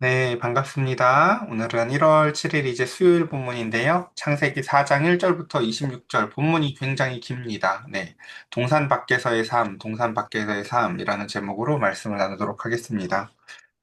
네, 반갑습니다. 오늘은 1월 7일 이제 수요일 본문인데요. 창세기 4장 1절부터 26절 본문이 굉장히 깁니다. 네. 동산 밖에서의 삶, 동산 밖에서의 삶이라는 제목으로 말씀을 나누도록 하겠습니다.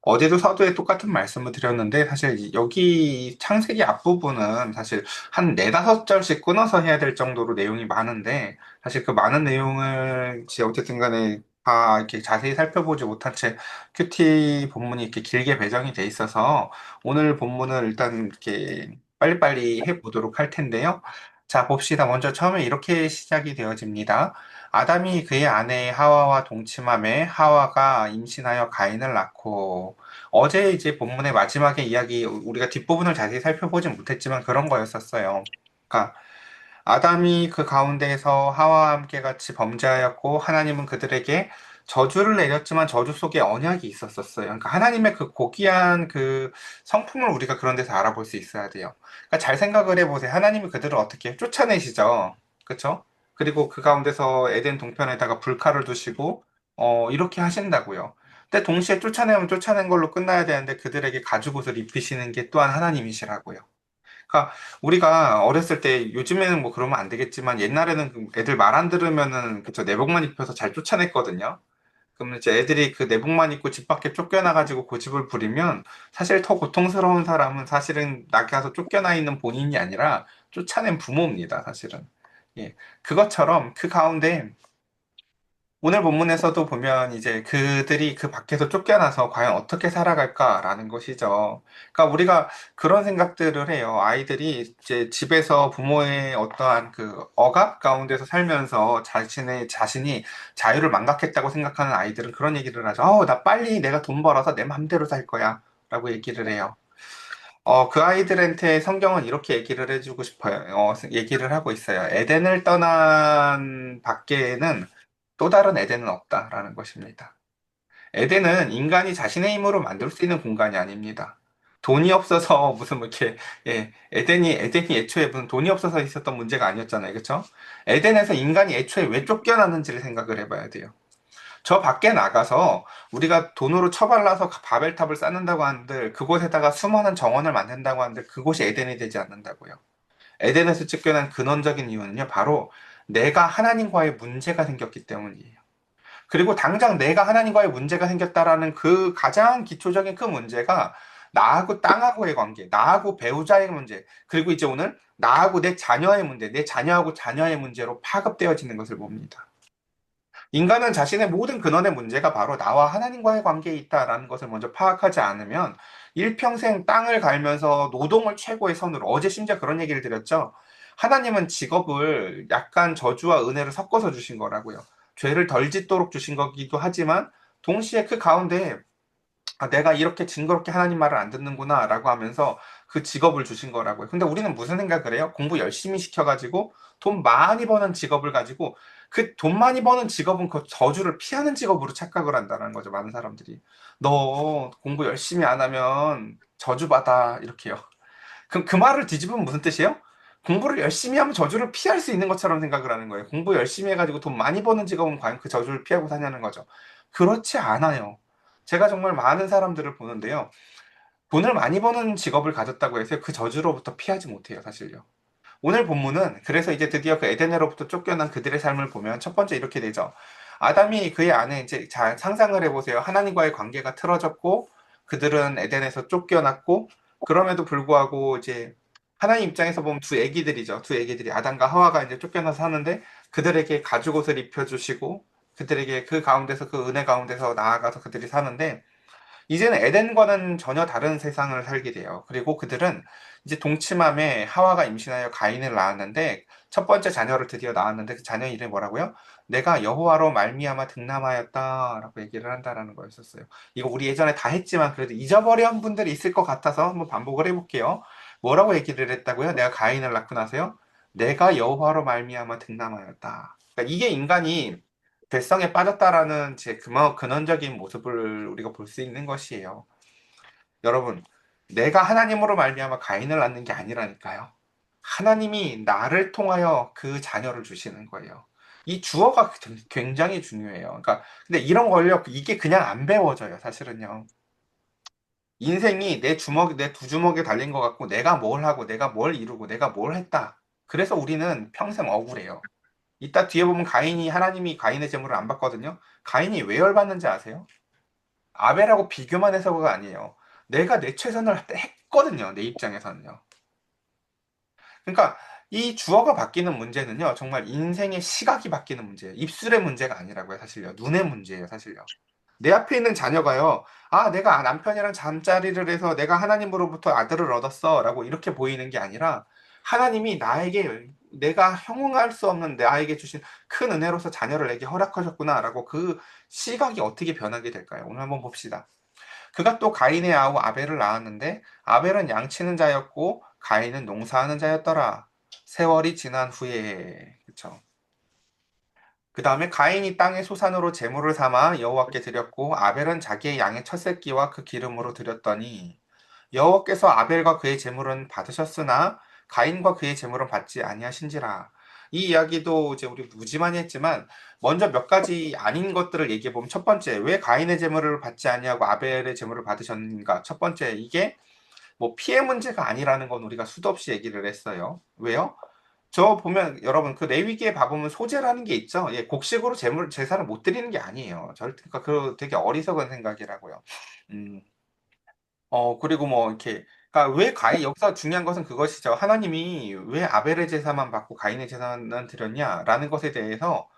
어제도 서두에 똑같은 말씀을 드렸는데 사실 여기 창세기 앞부분은 사실 한 네다섯 절씩 끊어서 해야 될 정도로 내용이 많은데 사실 그 많은 내용을 이제 어쨌든 간에 다 이렇게 자세히 살펴보지 못한 채 큐티 본문이 이렇게 길게 배정이 돼 있어서 오늘 본문을 일단 이렇게 빨리빨리 해보도록 할 텐데요. 자, 봅시다. 먼저 처음에 이렇게 시작이 되어집니다. 아담이 그의 아내 하와와 동침함에 하와가 임신하여 가인을 낳고 어제 이제 본문의 마지막에 이야기 우리가 뒷부분을 자세히 살펴보진 못했지만 그런 거였었어요. 그러니까 아담이 그 가운데에서 하와와 함께 같이 범죄하였고 하나님은 그들에게 저주를 내렸지만 저주 속에 언약이 있었었어요. 그러니까 하나님의 그 고귀한 그 성품을 우리가 그런 데서 알아볼 수 있어야 돼요. 그러니까 잘 생각을 해보세요. 하나님이 그들을 어떻게 쫓아내시죠? 그렇죠? 그리고 그 가운데서 에덴 동편에다가 불칼을 두시고 이렇게 하신다고요. 근데 동시에 쫓아내면 쫓아낸 걸로 끝나야 되는데 그들에게 가죽옷을 입히시는 게 또한 하나님이시라고요. 그러니까 우리가 어렸을 때 요즘에는 뭐 그러면 안 되겠지만 옛날에는 그 애들 말 안 들으면은 그쵸 내복만 입혀서 잘 쫓아냈거든요. 그러면 이제 애들이 그 내복만 입고 집 밖에 쫓겨나가지고 고집을 부리면 사실 더 고통스러운 사람은 사실은 나가서 쫓겨나 있는 본인이 아니라 쫓아낸 부모입니다. 사실은. 예. 그것처럼 그 가운데 오늘 본문에서도 보면 이제 그들이 그 밖에서 쫓겨나서 과연 어떻게 살아갈까라는 것이죠. 그러니까 우리가 그런 생각들을 해요. 아이들이 이제 집에서 부모의 어떠한 그 억압 가운데서 살면서 자신이 자유를 망각했다고 생각하는 아이들은 그런 얘기를 하죠. 나 빨리 내가 돈 벌어서 내 맘대로 살 거야. 라고 얘기를 해요. 그 아이들한테 성경은 이렇게 얘기를 해주고 싶어요. 얘기를 하고 있어요. 에덴을 떠난 밖에는 또 다른 에덴은 없다라는 것입니다. 에덴은 인간이 자신의 힘으로 만들 수 있는 공간이 아닙니다. 돈이 없어서 무슨 뭐 이렇게 에덴이 애초에 무슨 돈이 없어서 있었던 문제가 아니었잖아요, 그렇죠? 에덴에서 인간이 애초에 왜 쫓겨났는지를 생각을 해봐야 돼요. 저 밖에 나가서 우리가 돈으로 처발라서 바벨탑을 쌓는다고 하는데 그곳에다가 수많은 정원을 만든다고 하는데 그곳이 에덴이 되지 않는다고요. 에덴에서 쫓겨난 근원적인 이유는요, 바로 내가 하나님과의 문제가 생겼기 때문이에요. 그리고 당장 내가 하나님과의 문제가 생겼다라는 그 가장 기초적인 그 문제가 나하고 땅하고의 관계, 나하고 배우자의 문제, 그리고 이제 오늘 나하고 내 자녀의 문제, 내 자녀하고 자녀의 문제로 파급되어지는 것을 봅니다. 인간은 자신의 모든 근원의 문제가 바로 나와 하나님과의 관계에 있다라는 것을 먼저 파악하지 않으면 일평생 땅을 갈면서 노동을 최고의 선으로 어제 심지어 그런 얘기를 드렸죠. 하나님은 직업을 약간 저주와 은혜를 섞어서 주신 거라고요. 죄를 덜 짓도록 주신 거기도 하지만 동시에 그 가운데 내가 이렇게 징그럽게 하나님 말을 안 듣는구나라고 하면서 그 직업을 주신 거라고요. 근데 우리는 무슨 생각을 해요? 공부 열심히 시켜가지고 돈 많이 버는 직업을 가지고 그 돈 많이 버는 직업은 그 저주를 피하는 직업으로 착각을 한다는 거죠. 많은 사람들이. 너 공부 열심히 안 하면 저주받아. 이렇게요. 그럼 그 말을 뒤집으면 무슨 뜻이에요? 공부를 열심히 하면 저주를 피할 수 있는 것처럼 생각을 하는 거예요. 공부 열심히 해가지고 돈 많이 버는 직업은 과연 그 저주를 피하고 사냐는 거죠. 그렇지 않아요. 제가 정말 많은 사람들을 보는데요. 돈을 많이 버는 직업을 가졌다고 해서 그 저주로부터 피하지 못해요, 사실요. 오늘 본문은 그래서 이제 드디어 그 에덴으로부터 쫓겨난 그들의 삶을 보면 첫 번째 이렇게 되죠. 아담이 그의 아내 이제 잘 상상을 해보세요. 하나님과의 관계가 틀어졌고 그들은 에덴에서 쫓겨났고 그럼에도 불구하고 이제 하나님 입장에서 보면 두 애기들이죠. 두 애기들이 아담과 하와가 이제 쫓겨나서 사는데 그들에게 가죽옷을 입혀주시고 그들에게 그 가운데서 그 은혜 가운데서 나아가서 그들이 사는데 이제는 에덴과는 전혀 다른 세상을 살게 돼요. 그리고 그들은 이제 동침함에 하와가 임신하여 가인을 낳았는데 첫 번째 자녀를 드디어 낳았는데 그 자녀 이름이 뭐라고요? 내가 여호와로 말미암아 득남하였다라고 얘기를 한다라는 거였었어요. 이거 우리 예전에 다 했지만 그래도 잊어버린 분들이 있을 것 같아서 한번 반복을 해볼게요. 뭐라고 얘기를 했다고요? 내가 가인을 낳고 나서요. 내가 여호와로 말미암아 득남하였다. 그러니까 이게 인간이 괴성에 빠졌다라는 제 근원적인 모습을 우리가 볼 수 있는 것이에요. 여러분, 내가 하나님으로 말미암아 가인을 낳는 게 아니라니까요. 하나님이 나를 통하여 그 자녀를 주시는 거예요. 이 주어가 굉장히 중요해요. 그러니까 근데 이런 걸요, 이게 그냥 안 배워져요, 사실은요. 인생이 내 두 주먹에 달린 것 같고, 내가 뭘 하고, 내가 뭘 이루고, 내가 뭘 했다. 그래서 우리는 평생 억울해요. 이따 뒤에 보면 하나님이 가인의 재물을 안 받거든요. 가인이 왜 열받는지 아세요? 아벨하고 비교만 해서가 아니에요. 내가 내 최선을 했거든요. 내 입장에서는요. 그러니까 이 주어가 바뀌는 문제는요. 정말 인생의 시각이 바뀌는 문제예요. 입술의 문제가 아니라고요. 사실요. 눈의 문제예요. 사실요. 내 앞에 있는 자녀가요. 아, 내가 남편이랑 잠자리를 해서 내가 하나님으로부터 아들을 얻었어. 라고 이렇게 보이는 게 아니라 하나님이 내가 형용할 수 없는 나에게 주신 큰 은혜로서 자녀를 내게 허락하셨구나. 라고 그 시각이 어떻게 변하게 될까요? 오늘 한번 봅시다. 그가 또 가인의 아우 아벨을 낳았는데 아벨은 양치는 자였고 가인은 농사하는 자였더라. 세월이 지난 후에. 그쵸. 그 다음에 가인이 땅의 소산으로 제물을 삼아 여호와께 드렸고 아벨은 자기의 양의 첫 새끼와 그 기름으로 드렸더니 여호와께서 아벨과 그의 제물은 받으셨으나 가인과 그의 제물은 받지 아니하신지라. 이 이야기도 이제 우리 무지 많이 했지만 먼저 몇 가지 아닌 것들을 얘기해 보면 첫 번째 왜 가인의 제물을 받지 아니하고 아벨의 제물을 받으셨는가? 첫 번째 이게 뭐 피해 문제가 아니라는 건 우리가 수도 없이 얘기를 했어요. 왜요? 저 보면 여러분 그 레위기에 봐보면 소제라는 게 있죠. 예, 곡식으로 제사를 못 드리는 게 아니에요. 절대 그러니까 그 되게 어리석은 생각이라고요. 음, 그리고 뭐 이렇게 그러니까 왜 가인 여기서 중요한 것은 그것이죠. 하나님이 왜 아벨의 제사만 받고 가인의 제사는 드렸냐라는 것에 대해서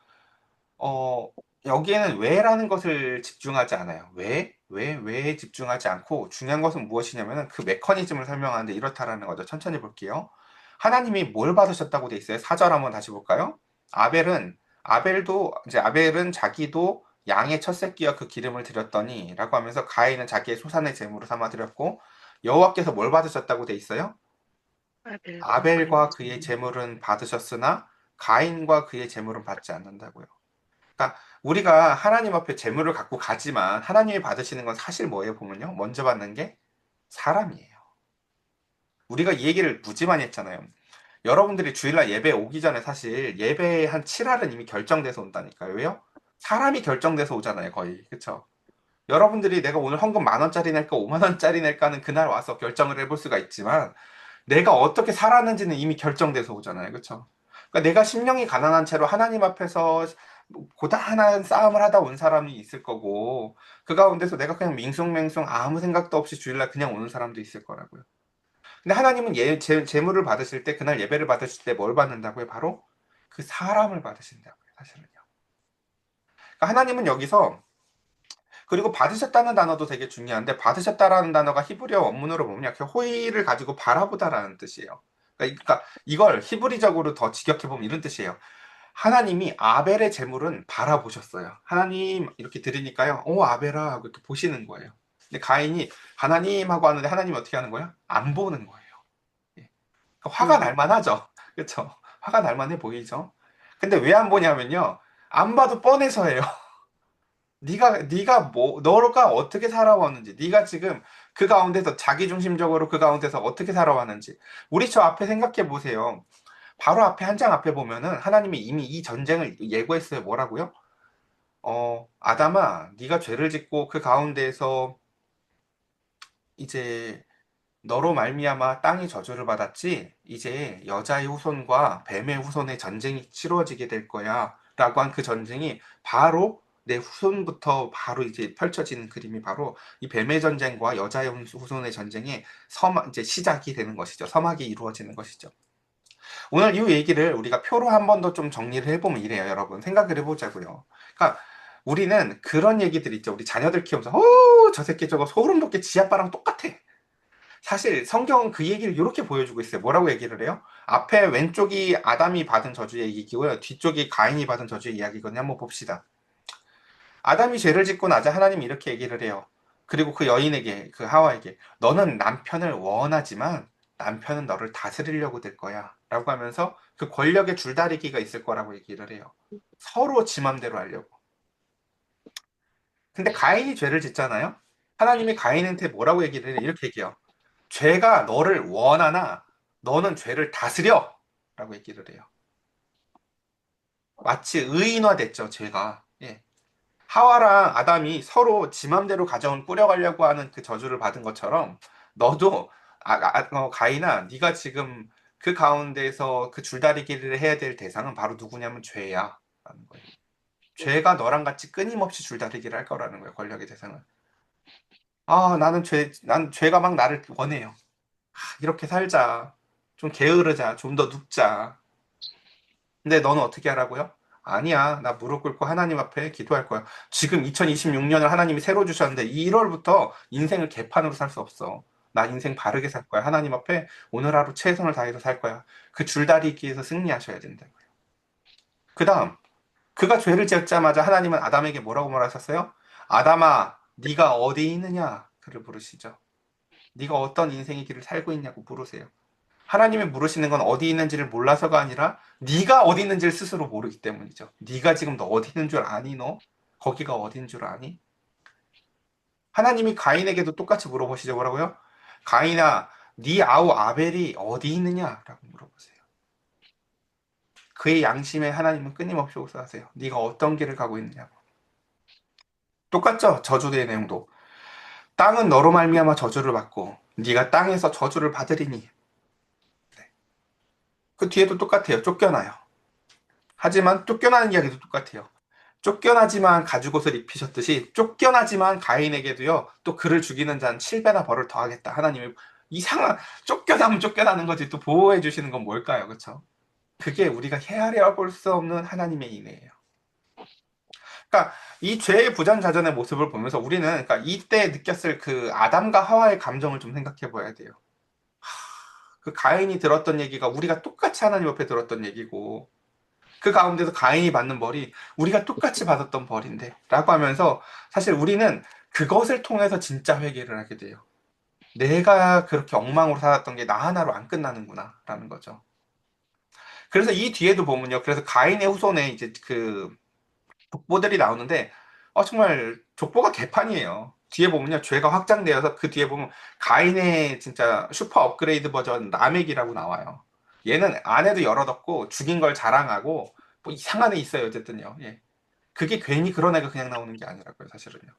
어, 여기에는 왜라는 것을 집중하지 않아요. 왜 집중하지 않고 중요한 것은 무엇이냐면은 그 메커니즘을 설명하는데 이렇다라는 거죠. 천천히 볼게요. 하나님이 뭘 받으셨다고 돼 있어요? 4절 한번 다시 볼까요? 아벨은 자기도 양의 첫 새끼와 그 기름을 드렸더니 라고 하면서 가인은 자기의 소산의 제물을 삼아 드렸고 여호와께서 뭘 받으셨다고 돼 있어요? 아벨과 그의 아벨과 그의 제물. 제물은 받으셨으나 가인과 그의 제물은 받지 않는다고요. 그러니까 우리가 하나님 앞에 재물을 갖고 가지만 하나님이 받으시는 건 사실 뭐예요? 보면요. 먼저 받는 게 사람이에요. 우리가 이 얘기를 무지 많이 했잖아요. 여러분들이 주일날 예배 오기 전에 사실 예배의 한 7할은 이미 결정돼서 온다니까요. 왜요? 사람이 결정돼서 오잖아요, 거의. 그쵸? 여러분들이 내가 오늘 헌금 10,000원짜리 낼까, 50,000원짜리 낼까는 그날 와서 결정을 해볼 수가 있지만 내가 어떻게 살았는지는 이미 결정돼서 오잖아요. 그쵸? 그러니까 내가 심령이 가난한 채로 하나님 앞에서 고단한 싸움을 하다 온 사람이 있을 거고, 그 가운데서 내가 그냥 밍숭맹숭 아무 생각도 없이 주일날 그냥 오는 사람도 있을 거라고요. 근데 하나님은 재물을 받으실 때, 그날 예배를 받으실 때 뭘 받는다고요? 바로 그 사람을 받으신다고요, 사실은요. 그러니까 하나님은 여기서, 그리고 받으셨다는 단어도 되게 중요한데, 받으셨다라는 단어가 히브리어 원문으로 보면 이렇게 호의를 가지고 바라보다라는 뜻이에요. 그러니까 이걸 히브리적으로 더 직역해보면 이런 뜻이에요. 하나님이 아벨의 재물은 바라보셨어요. 하나님 이렇게 들으니까요. 오 아벨아 하고 이렇게 보시는 거예요. 근데 가인이 하나님 하고 하는데 하나님이 어떻게 하는 거예요? 안 보는 거예요. 예. 그러니까 화가 음, 날 만하죠. 그렇죠? 화가 날 만해 보이죠. 근데 왜 안 보냐면요. 안 봐도 뻔해서예요. 네가 뭐 너가 어떻게 살아왔는지, 네가 지금 그 가운데서 자기중심적으로 그 가운데서 어떻게 살아왔는지 우리 저 앞에 생각해 보세요. 바로 앞에 한 장 앞에 보면은 하나님이 이미 이 전쟁을 예고했어요. 뭐라고요? 아담아, 네가 죄를 짓고 그 가운데에서 이제 너로 말미암아 땅이 저주를 받았지. 이제 여자의 후손과 뱀의 후손의 전쟁이 치러지게 될 거야. 라고 한 그 전쟁이 바로 내 후손부터 바로 이제 펼쳐지는 그림이 바로 이 뱀의 전쟁과 여자의 후손의 전쟁의 이제 시작이 되는 것이죠. 서막이 이루어지는 것이죠. 오늘 이 얘기를 우리가 표로 한 번 더 좀 정리를 해보면 이래요, 여러분. 생각을 해보자고요. 그러니까 우리는 그런 얘기들 있죠. 우리 자녀들 키우면서, 저 새끼 저거 소름 돋게 지 아빠랑 똑같아. 사실 성경은 그 얘기를 이렇게 보여주고 있어요. 뭐라고 얘기를 해요? 앞에 왼쪽이 아담이 받은 저주의 얘기고요. 뒤쪽이 가인이 받은 저주의 이야기거든요. 한번 봅시다. 아담이 죄를 짓고 나자 하나님이 이렇게 얘기를 해요. 그리고 그 여인에게, 그 하와에게, 너는 남편을 원하지만 남편은 너를 다스리려고 될 거야. 라고 하면서 그 권력의 줄다리기가 있을 거라고 얘기를 해요. 서로 지 맘대로 하려고. 근데 가인이 죄를 짓잖아요? 하나님이 가인한테 뭐라고 얘기를 해요? 이렇게 얘기해요. 죄가 너를 원하나 너는 죄를 다스려. 라고 얘기를 해요. 마치 의인화됐죠, 죄가. 예. 하와랑 아담이 서로 지 맘대로 가정을 꾸려가려고 하는 그 저주를 받은 것처럼 너도 가인아, 네가 지금 그 가운데서 그 줄다리기를 해야 될 대상은 바로 누구냐면 죄야 라는 거예요. 죄가 너랑 같이 끊임없이 줄다리기를 할 거라는 거예요. 권력의 대상은. 난 죄가 막 나를 원해요. 이렇게 살자. 좀 게으르자. 좀 더 눕자. 근데 너는 어떻게 하라고요? 아니야. 나 무릎 꿇고 하나님 앞에 기도할 거야. 지금 2026년을 하나님이 새로 주셨는데 1월부터 인생을 개판으로 살 수 없어. 나 인생 바르게 살 거야. 하나님 앞에 오늘 하루 최선을 다해서 살 거야. 그 줄다리기에서 승리하셔야 된다고요. 그 다음, 그가 죄를 지었자마자 하나님은 아담에게 뭐라고 말하셨어요? 아담아, 네가 어디 있느냐? 그를 부르시죠. 네가 어떤 인생의 길을 살고 있냐고 물으세요. 하나님이 물으시는 건 어디 있는지를 몰라서가 아니라 네가 어디 있는지를 스스로 모르기 때문이죠. 네가 지금 너 어디 있는 줄 아니 너? 거기가 어딘 줄 아니? 하나님이 가인에게도 똑같이 물어보시죠. 뭐라고요? 가인아, 네 아우 아벨이 어디 있느냐? 라고 물어보세요. 그의 양심에 하나님은 끊임없이 호소하세요. 네가 어떤 길을 가고 있느냐고. 똑같죠? 저주의 내용도. 땅은 너로 말미암아 저주를 받고 네가 땅에서 저주를 받으리니. 네. 그 뒤에도 똑같아요. 쫓겨나요. 하지만 쫓겨나는 이야기도 똑같아요. 쫓겨나지만 가죽옷을 입히셨듯이 쫓겨나지만 가인에게도요. 또 그를 죽이는 자는 7배나 벌을 더하겠다. 하나님이 이상한 쫓겨나면 쫓겨나는 거지 또 보호해 주시는 건 뭘까요? 그렇죠? 그게 우리가 헤아려 볼 수 없는 하나님의 인애예요. 그러니까 이 죄의 부전자전의 모습을 보면서 우리는 그러니까 이때 느꼈을 그 아담과 하와의 감정을 좀 생각해 봐야 돼요. 그 가인이 들었던 얘기가 우리가 똑같이 하나님 옆에 들었던 얘기고 그 가운데서 가인이 받는 벌이 우리가 똑같이 받았던 벌인데 라고 하면서 사실 우리는 그것을 통해서 진짜 회개를 하게 돼요. 내가 그렇게 엉망으로 살았던 게 나 하나로 안 끝나는구나 라는 거죠. 그래서 이 뒤에도 보면요. 그래서 가인의 후손에 이제 그 족보들이 나오는데 정말 족보가 개판이에요. 뒤에 보면요. 죄가 확장되어서 그 뒤에 보면 가인의 진짜 슈퍼 업그레이드 버전 라멕이라고 나와요. 얘는 아내도 여럿 얻고 죽인 걸 자랑하고 뭐 이상한 애 있어요. 어쨌든요. 예. 그게 괜히 그런 애가 그냥 나오는 게 아니라고요. 사실은요.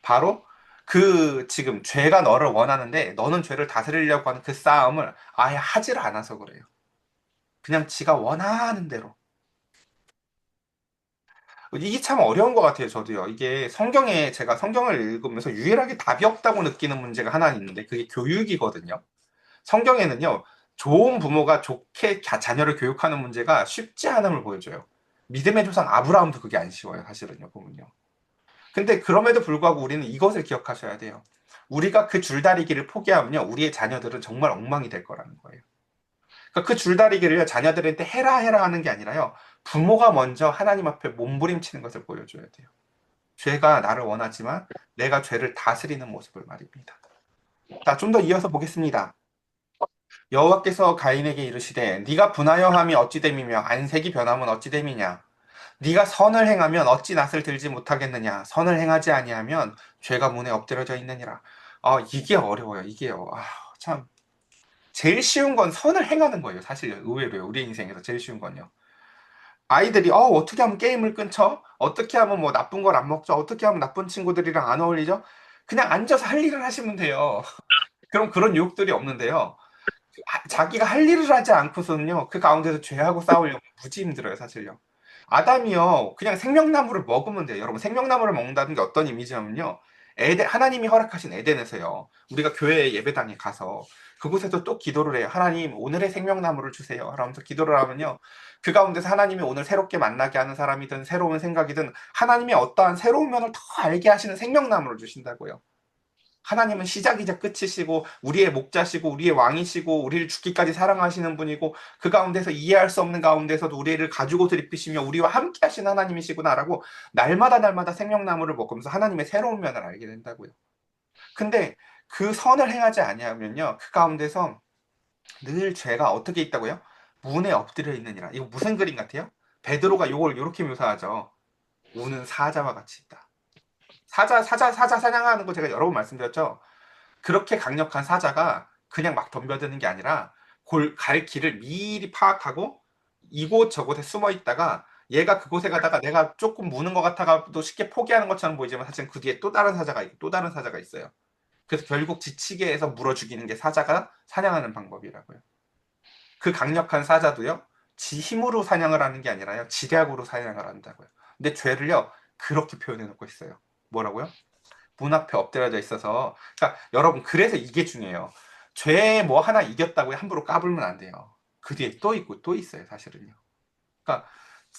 바로 그 지금 죄가 너를 원하는데 너는 죄를 다스리려고 하는 그 싸움을 아예 하지를 않아서 그래요. 그냥 지가 원하는 대로. 이게 참 어려운 것 같아요, 저도요. 이게 성경에 제가 성경을 읽으면서 유일하게 답이 없다고 느끼는 문제가 하나 있는데 그게 교육이거든요. 성경에는요, 좋은 부모가 좋게 자녀를 교육하는 문제가 쉽지 않음을 보여줘요. 믿음의 조상 아브라함도 그게 안 쉬워요, 사실은요, 보면요. 근데 그럼에도 불구하고 우리는 이것을 기억하셔야 돼요. 우리가 그 줄다리기를 포기하면요, 우리의 자녀들은 정말 엉망이 될 거라는 거예요. 그러니까 그 줄다리기를 자녀들한테 해라 해라 하는 게 아니라요, 부모가 먼저 하나님 앞에 몸부림치는 것을 보여줘야 돼요. 죄가 나를 원하지만 내가 죄를 다스리는 모습을 말입니다. 자, 좀 더 이어서 보겠습니다. 여호와께서 가인에게 이르시되 네가 분하여함이 어찌 됨이며 안색이 변함은 어찌 됨이냐 네가 선을 행하면 어찌 낯을 들지 못하겠느냐 선을 행하지 아니하면 죄가 문에 엎드려져 있느니라. 이게 어려워요. 이게요. 참 제일 쉬운 건 선을 행하는 거예요. 사실 의외로요. 우리 인생에서 제일 쉬운 건요. 아이들이 어떻게 하면 게임을 끊죠? 어떻게 하면 뭐 나쁜 걸 안 먹죠? 어떻게 하면 나쁜 친구들이랑 안 어울리죠? 그냥 앉아서 할 일을 하시면 돼요. 그럼 그런 유혹들이 없는데요. 자기가 할 일을 하지 않고서는요, 그 가운데서 죄하고 싸우려면 무지 힘들어요, 사실요. 아담이요, 그냥 생명나무를 먹으면 돼요. 여러분, 생명나무를 먹는다는 게 어떤 이미지냐면요, 하나님이 허락하신 에덴에서요, 우리가 교회 예배당에 가서 그곳에서 또 기도를 해요. 하나님, 오늘의 생명나무를 주세요. 하면서 기도를 하면요, 그 가운데서 하나님이 오늘 새롭게 만나게 하는 사람이든 새로운 생각이든 하나님의 어떠한 새로운 면을 더 알게 하시는 생명나무를 주신다고요. 하나님은 시작이자 끝이시고 우리의 목자시고 우리의 왕이시고 우리를 죽기까지 사랑하시는 분이고 그 가운데서 이해할 수 없는 가운데서도 우리를 가죽옷을 입히시며 우리와 함께 하신 하나님이시구나라고 날마다 날마다 생명나무를 먹으면서 하나님의 새로운 면을 알게 된다고요. 근데 그 선을 행하지 아니하면요. 그 가운데서 늘 죄가 어떻게 있다고요? 문에 엎드려 있느니라. 이거 무슨 그림 같아요? 베드로가 이걸 이렇게 묘사하죠. 우는 사자와 같이 있다. 사자 사냥하는 거 제가 여러 번 말씀드렸죠. 그렇게 강력한 사자가 그냥 막 덤벼드는 게 아니라 갈 길을 미리 파악하고 이곳저곳에 숨어 있다가 얘가 그곳에 가다가 내가 조금 무는 것 같아가도 쉽게 포기하는 것처럼 보이지만 사실 그 뒤에 또 다른 사자가 있고 또 다른 사자가 있어요. 그래서 결국 지치게 해서 물어 죽이는 게 사자가 사냥하는 방법이라고요. 그 강력한 사자도요, 지 힘으로 사냥을 하는 게 아니라요, 지략으로 사냥을 한다고요. 근데 죄를요, 그렇게 표현해 놓고 있어요. 뭐라고요? 문 앞에 엎드려져 있어서. 그러니까 여러분, 그래서 이게 중요해요. 죄 뭐 하나 이겼다고 함부로 까불면 안 돼요. 그 뒤에 또 있고 또 있어요, 사실은요. 그러니까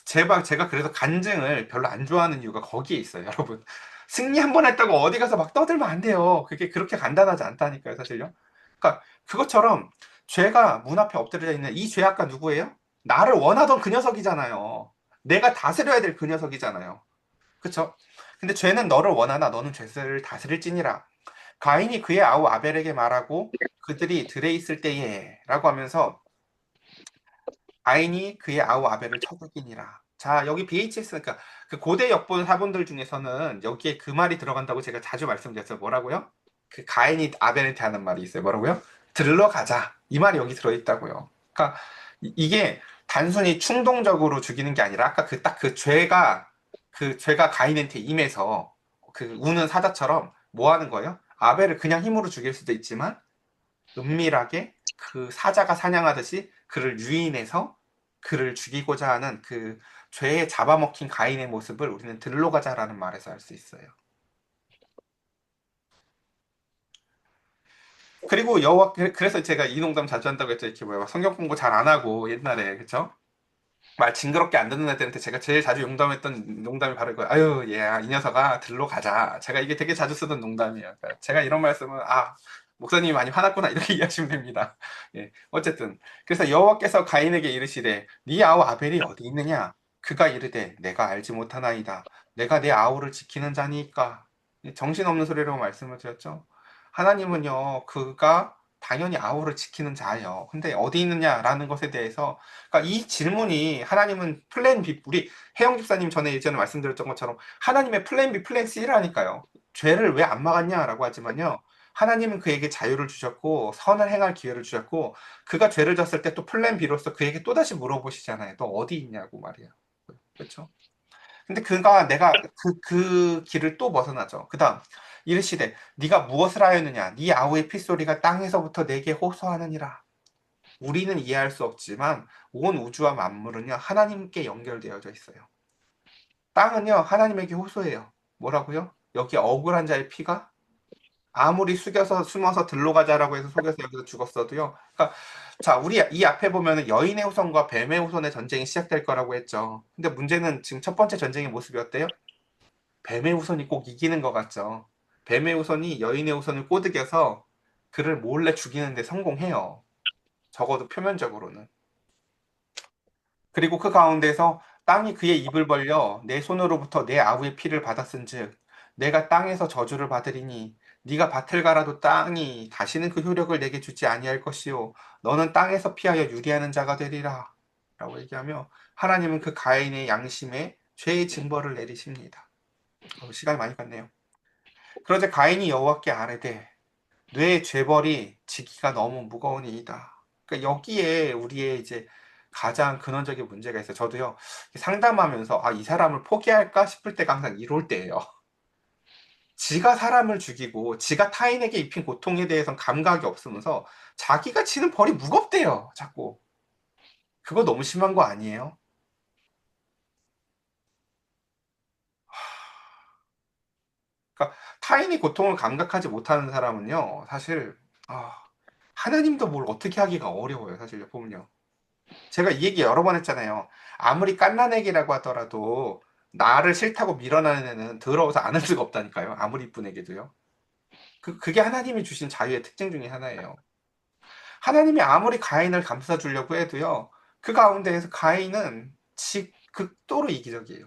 제가 그래서 간증을 별로 안 좋아하는 이유가 거기에 있어요, 여러분. 승리 한 번 했다고 어디 가서 막 떠들면 안 돼요. 그게 그렇게 간단하지 않다니까요, 사실요. 그러니까 그것처럼 죄가 문 앞에 엎드려져 있는 이 죄악가 누구예요? 나를 원하던 그 녀석이잖아요. 내가 다스려야 될 그 녀석이잖아요. 그쵸? 근데 죄는 너를 원하나 너는 죄를 다스릴지니라. 가인이 그의 아우 아벨에게 말하고 그들이 들에 있을 때에 라고 하면서 가인이 그의 아우 아벨을 쳐 죽이니라. 자, 여기 BHS, 그러니까 그 고대 역본 사본들 중에서는 여기에 그 말이 들어간다고 제가 자주 말씀드렸어요. 뭐라고요? 그 가인이 아벨한테 하는 말이 있어요. 뭐라고요? 들러 가자. 이 말이 여기 들어있다고요. 그러니까 이게 단순히 충동적으로 죽이는 게 아니라 아까 그 딱 그 죄가 가인한테 임해서 그 우는 사자처럼 뭐 하는 거예요? 아벨을 그냥 힘으로 죽일 수도 있지만 은밀하게 그 사자가 사냥하듯이 그를 유인해서 그를 죽이고자 하는 그 죄에 잡아먹힌 가인의 모습을 우리는 들러가자라는 말에서 알 수 있어요. 그리고 그래서 제가 이 농담 자주 한다고 했죠. 이렇게 뭐야 성경 공부 잘 안 하고 옛날에 그쵸? 말 징그럽게 안 듣는 애들한테 제가 제일 자주 용담했던 농담이 바로 이거예요. 아유, 얘, 이 녀석아, 들러 가자. 제가 이게 되게 자주 쓰던 농담이에요. 그러니까 제가 이런 말씀은, 목사님이 많이 화났구나, 이렇게 이해하시면 됩니다. 예, 어쨌든. 그래서 여호와께서 가인에게 이르시되, 네 아우 아벨이 어디 있느냐? 그가 이르되, 내가 알지 못하나이다. 내가 내 아우를 지키는 자니까. 정신없는 소리라고 말씀을 드렸죠. 하나님은요, 그가 당연히 아우를 지키는 자예요. 근데 어디 있느냐라는 것에 대해서 그러니까 이 질문이 하나님은 플랜 B, 우리 혜영 집사님 전에 예전에 말씀드렸던 것처럼 하나님의 플랜 B, 플랜 C라니까요. 죄를 왜 안 막았냐라고 하지만요. 하나님은 그에게 자유를 주셨고 선을 행할 기회를 주셨고 그가 죄를 졌을 때 또 플랜 B로서 그에게 또다시 물어보시잖아요. 너 어디 있냐고 말이에요. 그렇죠? 근데 그가 내가 그 길을 또 벗어나죠. 그다음 이르시되 네가 무엇을 하였느냐? 네 아우의 핏소리가 땅에서부터 내게 호소하느니라. 우리는 이해할 수 없지만 온 우주와 만물은요 하나님께 연결되어져 있어요. 땅은요 하나님에게 호소해요. 뭐라고요? 여기 억울한 자의 피가 아무리 숙여서 숨어서 들러가자라고 해서 속여서 여기서 죽었어도요. 그러니까 자 우리 이 앞에 보면은 여인의 후손과 뱀의 후손의 전쟁이 시작될 거라고 했죠. 근데 문제는 지금 첫 번째 전쟁의 모습이 어때요? 뱀의 후손이 꼭 이기는 것 같죠. 뱀의 후손이 여인의 후손을 꼬드겨서 그를 몰래 죽이는데 성공해요. 적어도 표면적으로는. 그리고 그 가운데서 땅이 그의 입을 벌려 내 손으로부터 내 아우의 피를 받았은즉 내가 땅에서 저주를 받으리니 네가 밭을 갈아도 땅이 다시는 그 효력을 내게 주지 아니할 것이요 너는 땅에서 피하여 유리하는 자가 되리라 라고 얘기하며 하나님은 그 가인의 양심에 죄의 징벌을 내리십니다. 시간이 많이 갔네요. 그러자 가인이 여호와께 아뢰되 뇌의 죄벌이 지기가 너무 무거우니이다. 그러니까 여기에 우리의 이제 가장 근원적인 문제가 있어요. 저도요, 상담하면서, 이 사람을 포기할까 싶을 때가 항상 이럴 때예요. 지가 사람을 죽이고, 지가 타인에게 입힌 고통에 대해선 감각이 없으면서, 자기가 치는 벌이 무겁대요, 자꾸. 그거 너무 심한 거 아니에요? 그러니까, 타인이 고통을 감각하지 못하는 사람은요, 사실, 아, 하나님도 뭘 어떻게 하기가 어려워요, 사실, 보면요. 제가 이 얘기 여러 번 했잖아요. 아무리 갓난애기라고 하더라도 나를 싫다고 밀어내는 애는 더러워서 안을 수가 없다니까요. 아무리 이쁜 애기도요. 그게 하나님이 주신 자유의 특징 중에 하나예요. 하나님이 아무리 가인을 감싸주려고 해도요. 그 가운데에서 가인은 극도로 이기적이에요.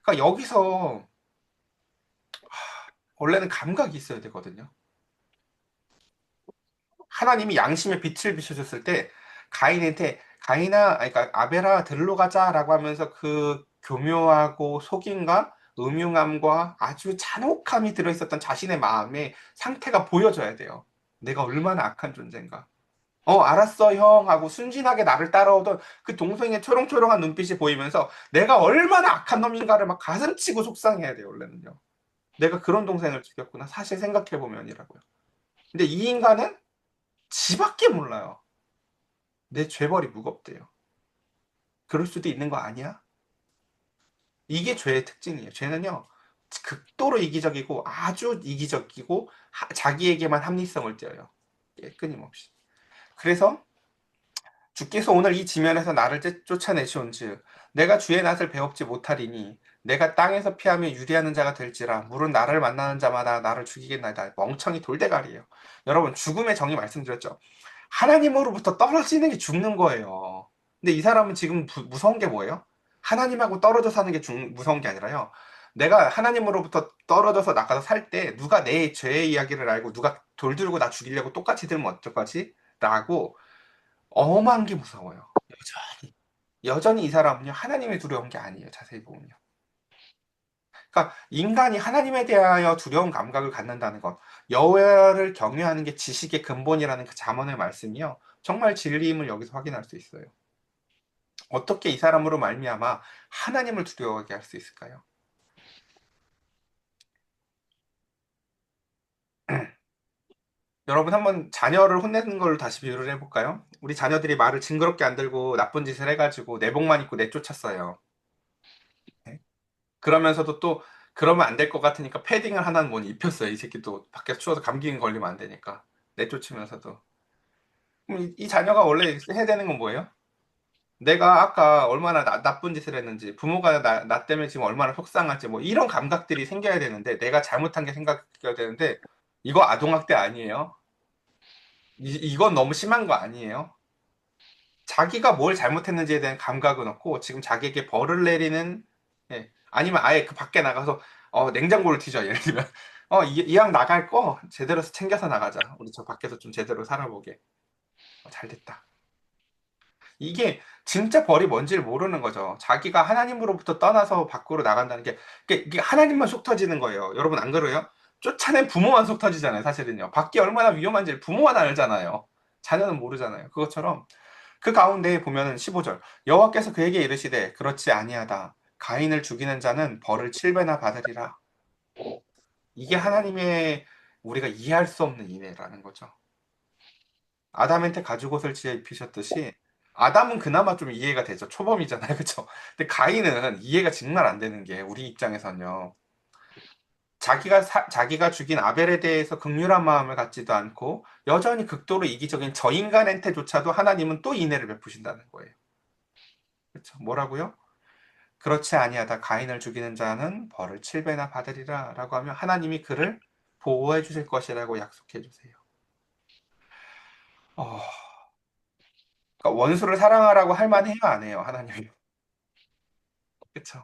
그러니까 여기서 원래는 감각이 있어야 되거든요. 하나님이 양심의 빛을 비춰줬을 때 가인한테 아니, 그러니까 아벨아 들로 가자라고 하면서 그 교묘하고 속임과 음흉함과 아주 잔혹함이 들어있었던 자신의 마음의 상태가 보여져야 돼요. 내가 얼마나 악한 존재인가. 알았어, 형 하고 순진하게 나를 따라오던 그 동생의 초롱초롱한 눈빛이 보이면서 내가 얼마나 악한 놈인가를 막 가슴치고 속상해야 돼요, 원래는요. 내가 그런 동생을 죽였구나. 사실 생각해보면이라고요. 근데 이 인간은 지밖에 몰라요. 내 죄벌이 무겁대요. 그럴 수도 있는 거 아니야? 이게 죄의 특징이에요. 죄는요, 극도로 이기적이고 아주 이기적이고 자기에게만 합리성을 띄어요. 예, 끊임없이. 그래서 주께서 오늘 이 지면에서 나를 쫓아내시온즉 내가 주의 낯을 배웁지 못하리니 내가 땅에서 피하며 유리하는 자가 될지라 물은 나를 만나는 자마다 나를 죽이겠나이다. 멍청이 돌대가리예요. 여러분 죽음의 정의 말씀드렸죠. 하나님으로부터 떨어지는 게 죽는 거예요. 근데 이 사람은 지금 무서운 게 뭐예요? 하나님하고 떨어져 사는 게 무서운 게 아니라요. 내가 하나님으로부터 떨어져서 나가서 살 때 누가 내 죄의 이야기를 알고 누가 돌 들고 나 죽이려고 똑같이 들면 어떡하지? 라고 엄한 게 무서워요. 여전히 이 사람은요, 하나님의 두려운 게 아니에요. 자세히 보면요. 그러니까 인간이 하나님에 대하여 두려운 감각을 갖는다는 것, 여호와를 경외하는 게 지식의 근본이라는 그 잠언의 말씀이요. 정말 진리임을 여기서 확인할 수 있어요. 어떻게 이 사람으로 말미암아 하나님을 두려워하게 할 수 있을까요? 여러분 한번 자녀를 혼내는 걸로 다시 비유를 해볼까요? 우리 자녀들이 말을 징그럽게 안 들고 나쁜 짓을 해가지고 내복만 입고 내쫓았어요. 네? 그러면서도 또 그러면 안 될 것 같으니까 패딩을 하나는 뭐 입혔어요. 이 새끼 또 밖에서 추워서 감기 걸리면 안 되니까. 내쫓으면서도. 그럼 이 자녀가 원래 해야 되는 건 뭐예요? 내가 아까 얼마나 나쁜 짓을 했는지, 부모가 나 때문에 지금 얼마나 속상할지, 뭐 이런 감각들이 생겨야 되는데, 내가 잘못한 게 생각해야 되는데, 이거 아동학대 아니에요? 이건 너무 심한 거 아니에요? 자기가 뭘 잘못했는지에 대한 감각은 없고 지금 자기에게 벌을 내리는, 예. 아니면 아예 그 밖에 나가서 냉장고를 뒤져 예를 들면 이왕 나갈 거 제대로 챙겨서 나가자. 우리 저 밖에서 좀 제대로 살아보게. 잘 됐다. 이게 진짜 벌이 뭔지를 모르는 거죠. 자기가 하나님으로부터 떠나서 밖으로 나간다는 게 이게 하나님만 속 터지는 거예요. 여러분 안 그래요? 쫓아낸 부모만 속 터지잖아요. 사실은요. 밖이 얼마나 위험한지 부모만 알잖아요. 자녀는 모르잖아요. 그것처럼 그 가운데 보면은 15절 여호와께서 그에게 이르시되 그렇지 아니하다 가인을 죽이는 자는 벌을 7배나 받으리라. 이게 하나님의 우리가 이해할 수 없는 인애라는 거죠. 아담한테 가죽옷을 지어 입히셨듯이 아담은 그나마 좀 이해가 되죠. 초범이잖아요. 그렇죠? 근데 가인은 이해가 정말 안 되는 게 우리 입장에서는요. 자기가 죽인 아벨에 대해서 극률한 마음을 갖지도 않고 여전히 극도로 이기적인 저 인간한테조차도 하나님은 또 인애를 베푸신다는 거예요. 그렇죠? 뭐라고요? 그렇지 아니하다 가인을 죽이는 자는 벌을 7배나 받으리라 라고 하면 하나님이 그를 보호해 주실 것이라고 약속해 주세요. 어, 그러니까 원수를 사랑하라고 할 만해요, 안 해요, 하나님이? 그쵸?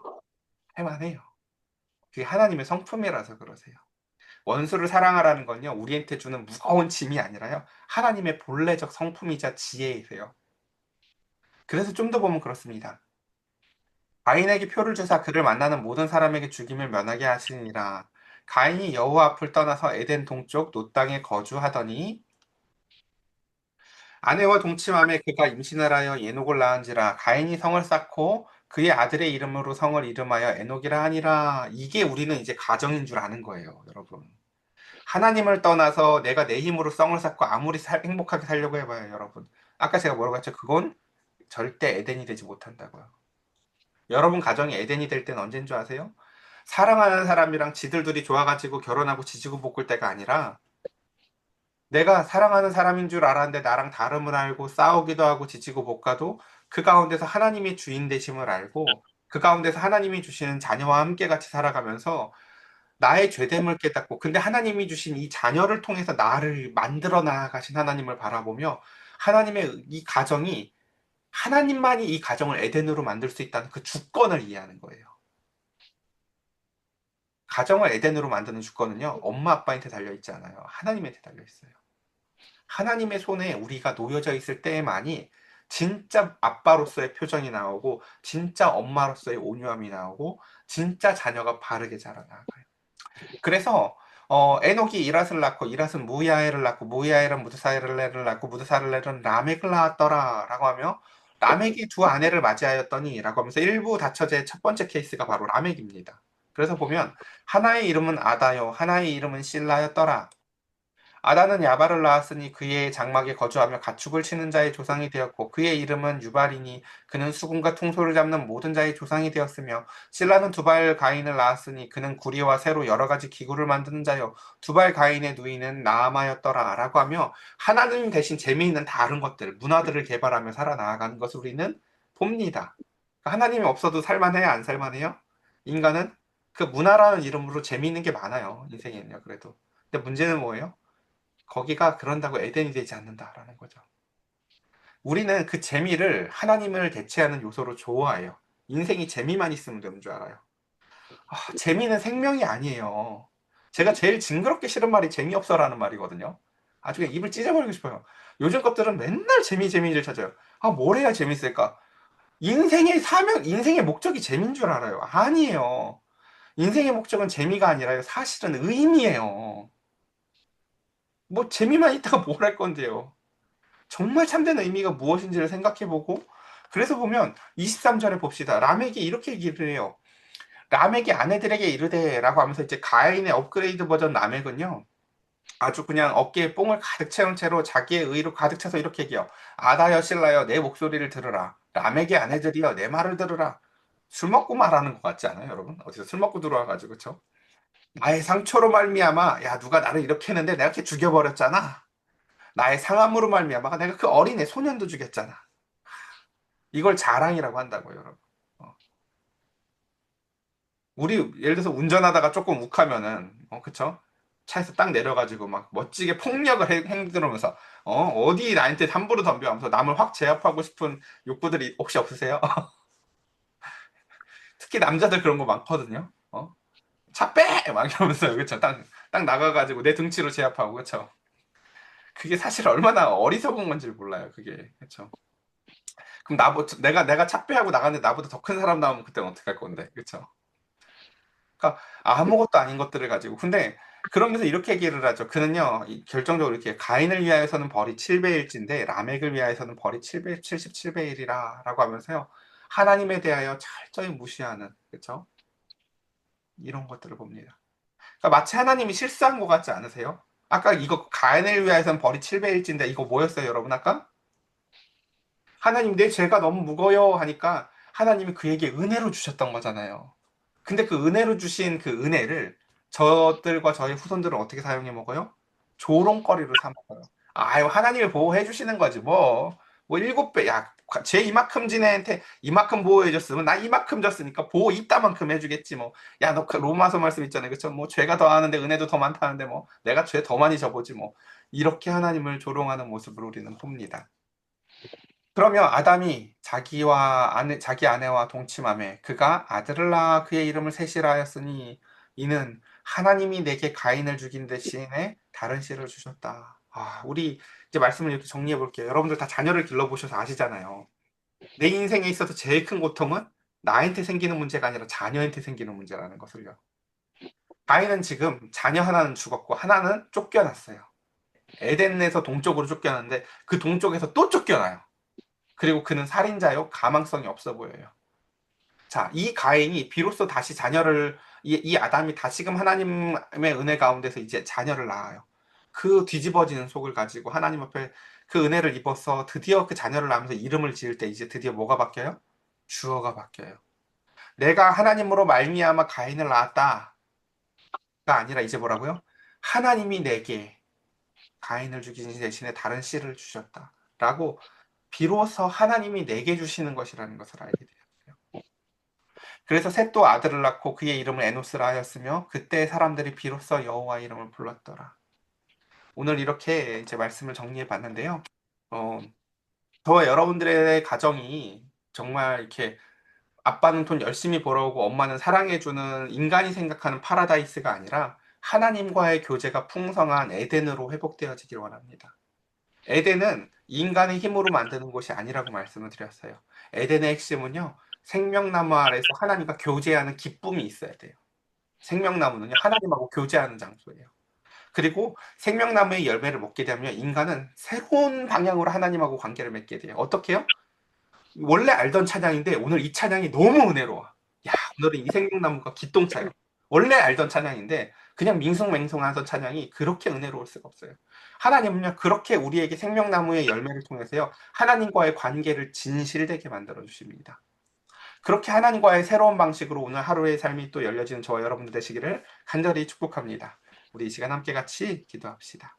할 만해요. 그게 하나님의 성품이라서 그러세요. 원수를 사랑하라는 건요, 우리한테 주는 무거운 짐이 아니라요, 하나님의 본래적 성품이자 지혜이세요. 그래서 좀 더 보면 그렇습니다. 가인에게 표를 주사 그를 만나는 모든 사람에게 죽임을 면하게 하시니라. 가인이 여호와 앞을 떠나서 에덴 동쪽 노 땅에 거주하더니 아내와 동침함에 그가 임신을 하여 에녹을 낳은지라 가인이 성을 쌓고 그의 아들의 이름으로 성을 이름하여 에녹이라 하니라. 이게 우리는 이제 가정인 줄 아는 거예요, 여러분. 하나님을 떠나서 내가 내 힘으로 성을 쌓고 아무리 행복하게 살려고 해봐요, 여러분. 아까 제가 뭐라고 했죠? 그건 절대 에덴이 되지 못한다고요. 여러분 가정이 에덴이 될 때는 언제인 줄 아세요? 사랑하는 사람이랑 지들둘이 좋아가지고 결혼하고 지지고 볶을 때가 아니라 내가 사랑하는 사람인 줄 알았는데 나랑 다름을 알고 싸우기도 하고 지지고 볶아도 그 가운데서 하나님이 주인 되심을 알고 그 가운데서 하나님이 주시는 자녀와 함께 같이 살아가면서 나의 죄됨을 깨닫고 근데 하나님이 주신 이 자녀를 통해서 나를 만들어 나가신 하나님을 바라보며 하나님의 이 가정이 하나님만이 이 가정을 에덴으로 만들 수 있다는 그 주권을 이해하는 거예요. 가정을 에덴으로 만드는 주권은요, 엄마 아빠한테 달려있지 않아요. 하나님한테 달려있어요. 하나님의 손에 우리가 놓여져 있을 때에만이 진짜 아빠로서의 표정이 나오고, 진짜 엄마로서의 온유함이 나오고, 진짜 자녀가 바르게 자라나가요. 그래서 에녹이 이랏을 낳고 이랏은 무야엘을 낳고 무야엘은 무드사엘을 낳고 무드사엘은 라멕을 낳았더라 라고 하며 라멕이 두 아내를 맞이하였더니 라고 하면서 일부 다처제의 첫 번째 케이스가 바로 라멕입니다. 그래서 보면 하나의 이름은 아다요 하나의 이름은 실라였더라. 아다는 야발을 낳았으니 그의 장막에 거주하며 가축을 치는 자의 조상이 되었고 그의 이름은 유발이니 그는 수금과 퉁소를 잡는 모든 자의 조상이 되었으며 실라는 두발 가인을 낳았으니 그는 구리와 새로 여러 가지 기구를 만드는 자요 두발 가인의 누이는 나아마였더라 라고 하며 하나님 대신 재미있는 다른 것들 문화들을 개발하며 살아나가는 것을 우리는 봅니다. 하나님이 없어도 살만해요 안 살만해요? 인간은 그 문화라는 이름으로 재미있는 게 많아요 인생에는요 그래도. 근데 문제는 뭐예요? 거기가 그런다고 에덴이 되지 않는다라는 거죠. 우리는 그 재미를 하나님을 대체하는 요소로 좋아해요. 인생이 재미만 있으면 되는 줄 알아요. 재미는 생명이 아니에요. 제가 제일 징그럽게 싫은 말이 재미없어라는 말이거든요. 아주 그냥 입을 찢어버리고 싶어요. 요즘 것들은 맨날 재미를 찾아요. 뭘 해야 재밌을까? 인생의 사명, 인생의 목적이 재미인 줄 알아요. 아니에요. 인생의 목적은 재미가 아니라요. 사실은 의미예요. 뭐 재미만 있다가 뭘 할 건데요. 정말 참된 의미가 무엇인지를 생각해보고 그래서 보면 23절에 봅시다. 라멕이 이렇게 얘기를 해요. 라멕이 아내들에게 이르되 라고 하면서 이제 가인의 업그레이드 버전 라멕은요. 아주 그냥 어깨에 뽕을 가득 채운 채로 자기의 의로 가득 차서 이렇게 얘기해요. 아다여 실라여 내 목소리를 들으라. 라멕의 아내들이여 내 말을 들으라. 술 먹고 말하는 것 같지 않아요 여러분? 어디서 술 먹고 들어와가지고 그쵸? 나의 상처로 말미암아 야 누가 나를 이렇게 했는데 내가 이렇게 죽여버렸잖아. 나의 상함으로 말미암아 내가 그 어린애 소년도 죽였잖아. 이걸 자랑이라고 한다고요, 여러분. 어. 우리 예를 들어서 운전하다가 조금 욱하면은 그쵸? 차에서 딱 내려가지고 막 멋지게 폭력을 행들으면서 어디 나한테 함부로 덤벼하면서 남을 확 제압하고 싶은 욕구들이 혹시 없으세요? 특히 남자들 그런 거 많거든요. 차 빼! 막 이러면서 그쵸? 딱 나가가지고 내 등치로 제압하고 그쵸? 그게 사실 얼마나 어리석은 건지 몰라요, 그게 그쵸? 그럼 내가 차 빼하고 나갔는데 나보다 더 큰 사람 나오면 그때는 어떻게 할 건데, 그쵸? 그러니까 아무것도 아닌 것들을 가지고. 근데 그러면서 이렇게 얘기를 하죠. 그는요, 결정적으로 이렇게 가인을 위하여서는 벌이 7배일진데 라멕을 위하여서는 벌이 77배일이라 라고 하면서요. 하나님에 대하여 철저히 무시하는, 그쵸? 이런 것들을 봅니다. 그러니까 마치 하나님이 실수한 것 같지 않으세요? 아까 이거 가인을 위하여서는 벌이 7배일진데 이거 뭐였어요, 여러분? 아까? 하나님 내 죄가 너무 무거워요 하니까 하나님이 그에게 은혜로 주셨던 거잖아요. 근데 그 은혜로 주신 그 은혜를 저들과 저희 후손들은 어떻게 사용해 먹어요? 조롱거리로 사 먹어요. 아유, 하나님이 보호해 주시는 거지, 뭐. 뭐 7배, 야, 쟤 이만큼 지네한테 이만큼 보호해 줬으면 나 이만큼 줬으니까 보호 이따만큼 해주겠지, 뭐. 야, 너 그 로마서 말씀 있잖아요. 그쵸? 뭐, 죄가 더하는데 은혜도 더 많다는데, 뭐. 내가 죄 더 많이 져보지, 뭐. 이렇게 하나님을 조롱하는 모습을 우리는 봅니다. 그러면 아담이 자기 아내와 동침하매 그가 아들을 낳아 그의 이름을 셋이라 하였으니 이는 하나님이 내게 가인을 죽인 대신에 다른 씨를 주셨다. 우리 이제 말씀을 이렇게 정리해 볼게요. 여러분들 다 자녀를 길러보셔서 아시잖아요. 내 인생에 있어서 제일 큰 고통은 나한테 생기는 문제가 아니라 자녀한테 생기는 문제라는 것을요. 가인은 지금 자녀 하나는 죽었고 하나는 쫓겨났어요. 에덴에서 동쪽으로 쫓겨났는데 그 동쪽에서 또 쫓겨나요. 그리고 그는 살인자요. 가망성이 없어 보여요. 자, 이 가인이 비로소 다시 이 아담이 다시금 하나님의 은혜 가운데서 이제 자녀를 낳아요. 그 뒤집어지는 속을 가지고 하나님 앞에 그 은혜를 입어서 드디어 그 자녀를 낳으면서 이름을 지을 때 이제 드디어 뭐가 바뀌어요? 주어가 바뀌어요. 내가 하나님으로 말미암아 가인을 낳았다가 아니라 이제 뭐라고요? 하나님이 내게 가인을 죽이신 대신에 다른 씨를 주셨다. 라고 비로소 하나님이 내게 주시는 것이라는 것을 알게 돼요. 그래서 셋도 아들을 낳고 그의 이름을 에노스라 하였으며 그때 사람들이 비로소 여호와 이름을 불렀더라. 오늘 이렇게 이제 말씀을 정리해 봤는데요. 어, 저와 여러분들의 가정이 정말 이렇게 아빠는 돈 열심히 벌어오고 엄마는 사랑해주는 인간이 생각하는 파라다이스가 아니라 하나님과의 교제가 풍성한 에덴으로 회복되어지길 원합니다. 에덴은 인간의 힘으로 만드는 곳이 아니라고 말씀을 드렸어요. 에덴의 핵심은요, 생명나무 아래서 하나님과 교제하는 기쁨이 있어야 돼요. 생명나무는요, 하나님하고 교제하는 장소예요. 그리고 생명나무의 열매를 먹게 되면 인간은 새로운 방향으로 하나님하고 관계를 맺게 돼요. 어떻게요? 원래 알던 찬양인데 오늘 이 찬양이 너무 은혜로워. 야, 오늘은 이 생명나무가 기똥차요. 원래 알던 찬양인데 그냥 밍숭맹숭하던 찬양이 그렇게 은혜로울 수가 없어요. 하나님은요, 그렇게 우리에게 생명나무의 열매를 통해서요, 하나님과의 관계를 진실되게 만들어 주십니다. 그렇게 하나님과의 새로운 방식으로 오늘 하루의 삶이 또 열려지는 저와 여러분들 되시기를 간절히 축복합니다. 우리 이 시간 함께 같이 기도합시다.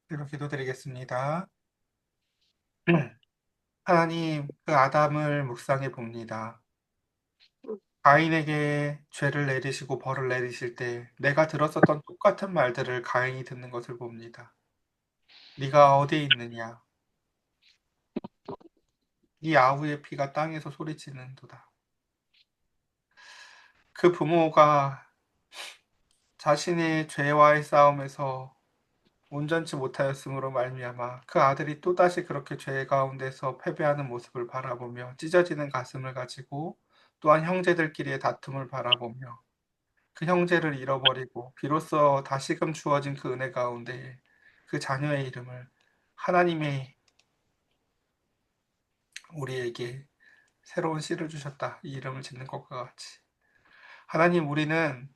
제가 기도드리겠습니다. 하나님, 그 아담을 묵상해 봅니다. 가인에게 죄를 내리시고 벌을 내리실 때 내가 들었었던 똑같은 말들을 가인이 듣는 것을 봅니다. 네가 어디에 있느냐? 네 아우의 피가 땅에서 소리치는도다. 그 부모가 자신의 죄와의 싸움에서 온전치 못하였으므로 말미암아 그 아들이 또다시 그렇게 죄 가운데서 패배하는 모습을 바라보며 찢어지는 가슴을 가지고 또한 형제들끼리의 다툼을 바라보며 그 형제를 잃어버리고 비로소 다시금 주어진 그 은혜 가운데 그 자녀의 이름을 하나님의 우리에게 새로운 씨를 주셨다. 이 이름을 짓는 것과 같이. 하나님, 우리는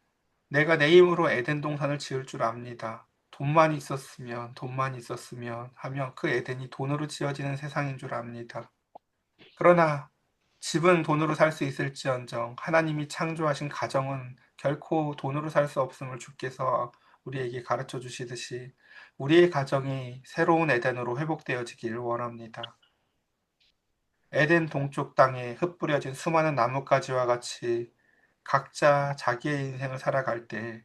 내가 내 힘으로 에덴 동산을 지을 줄 압니다. 돈만 있었으면 하며 그 에덴이 돈으로 지어지는 세상인 줄 압니다. 그러나 집은 돈으로 살 수 있을지언정 하나님이 창조하신 가정은 결코 돈으로 살 수 없음을 주께서 우리에게 가르쳐 주시듯이 우리의 가정이 새로운 에덴으로 회복되어지기를 원합니다. 에덴 동쪽 땅에 흩뿌려진 수많은 나뭇가지와 같이 각자 자기의 인생을 살아갈 때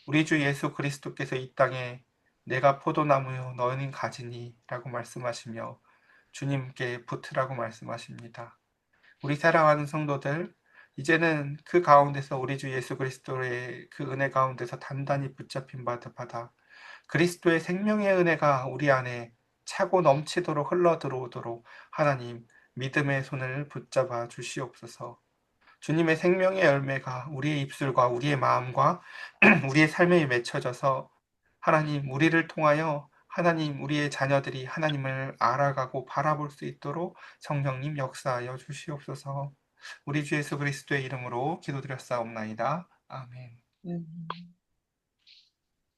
우리 주 예수 그리스도께서 이 땅에 내가 포도나무요 너희는 가지니 라고 말씀하시며 주님께 붙으라고 말씀하십니다. 우리 사랑하는 성도들, 이제는 그 가운데서 우리 주 예수 그리스도의 그 은혜 가운데서 단단히 붙잡힌 바다 그리스도의 생명의 은혜가 우리 안에 차고 넘치도록 흘러 들어오도록 하나님 믿음의 손을 붙잡아 주시옵소서. 주님의 생명의 열매가 우리의 입술과 우리의 마음과 우리의 삶에 맺혀져서 하나님 우리를 통하여 하나님 우리의 자녀들이 하나님을 알아가고 바라볼 수 있도록 성령님 역사하여 주시옵소서. 우리 주 예수 그리스도의 이름으로 기도드렸사옵나이다. 아멘. 음.